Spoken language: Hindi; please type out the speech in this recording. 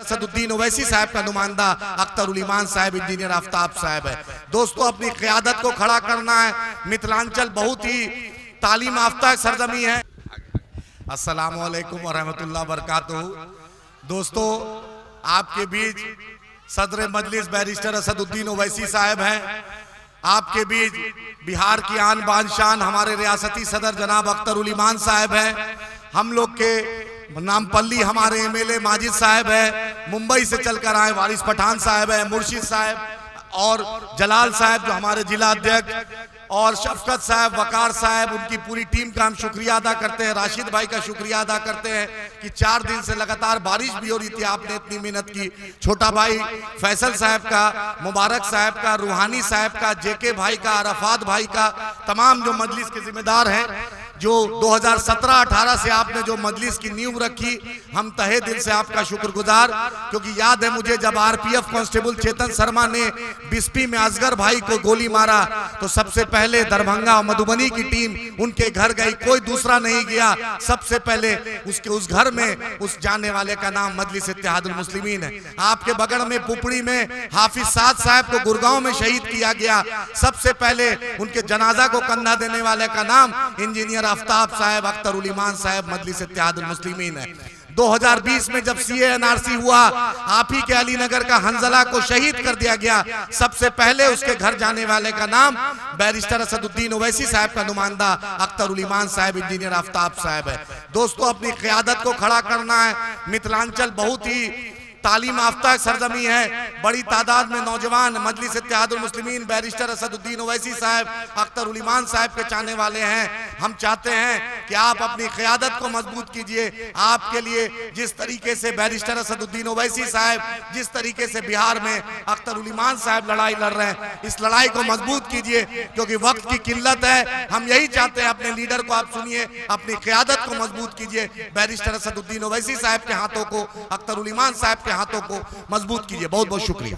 असदुद्दीन ओवैसी साहब का नुमाइंदा अख्तर उल ईमान साहब, इंजीनियर आफ्ताब साहब है। दोस्तों, अपनी क़यादत को खड़ा करना है। मिथिलांचल बहुत ही तालीम याफ्ता सरजमी है। अस्सलामु अलैकुम व रहमतुल्लाहि व बरकातुहू। दोस्तों, आपके बीच सदर मजलिस बैरिस्टर असदुद्दीन ओवैसी साहब हैं। आपके बीच बिहार की आन बान शान हमारे रियासती सदर जनाब अख्तर उल ईमान साहब हैं। हम लोग के नामपल्ली हमारे एमएलए माजिद साहब है, मुंबई से चलकर आए वारिस पठान साहब है, मुर्शिद साहब और जलाल साहब जो हमारे जिला अध्यक्ष, और शफकत साहब, वकार साहब, उनकी पूरी टीम का हम शुक्रिया अदा करते हैं। राशिद भाई का शुक्रिया अदा करते हैं कि 4 दिन से लगातार बारिश भी हो रही थी, आपने इतनी मेहनत की। छोटा भाई फैसल साहब का, मुबारक साहब का, रूहानी साहब का, जेके भाई का, अरफात भाई का, तमाम जो मजलिस के जिम्मेदार हैं, जो 2017-18 से आपने जो मजलिस की नींव रखी, हम तहे दिल से आपका शुक्रगुजार। क्योंकि याद है मुझे, जब आरपीएफ कांस्टेबल चेतन शर्मा ने बिस्पी में असगर भाई को गोली मारा तो सबसे पहले दरभंगा और मधुबनी की टीम उनके घर गई, कोई दूसरा नहीं गया। सबसे पहले उस घर में उस जाने वाले का नाम मजलिस इत्तेहादुल मुस्लिमीन है। आपके बगल में पुपड़ी में हाफिज साद साहब को गुड़गांव में शहीद किया गया, सबसे पहले उनके जनाजा को कंधा देने वाले का नाम इंजीनियर आफ्ताब साहब, अख्तर उल ईमान साहब, मजलिस इत्तेहादुल मुस्लिमीन है। 2020 में जब CA-NRC हुआ, आप ही के अलीनगर का हंजला को शहीद कर दिया गया, सबसे पहले उसके घर जाने वाले का नाम बैरिस्टर असदुद्दीन ओवैसी साहब का नुमाइंदा अख्तर उल ईमान साहब, इंजीनियर आफ्ताब साहब है। दोस्तों, अपनी क़यादत को खड़ा करना है। मिथिलांचल बहुत ही तालीम याफ्ता सरजमी है। बड़ी तादाद में नौजवान मजलिस इत्तेहादुल मुस्लिमीन बैरिस्टर असदुद्दीन ओवैसी साहब, अख्तर उल ईमान साहब के चाहने वाले हैं। हम चाहते हैं कि आप अपनी क़यादत को मजबूत कीजिए। आपके लिए जिस तरीके से बैरिस्टर असदुद्दीन ओवैसी साहब, जिस तरीके से बिहार में अख्तर उल ईमान साहब लड़ाई लड़ रहे हैं, इस लड़ाई को मजबूत कीजिए, क्योंकि वक्त की किल्लत है। हम यही चाहते हैं, अपने लीडर को आप सुनिए, अपनी क़यादत को मजबूत कीजिए। बैरिस्टर असदुद्दीन ओवैसी साहब के हाथों को, अख्तर उल ईमान साहब के हाथों को मजबूत कीजिए। बहुत बहुत शुक्रिया।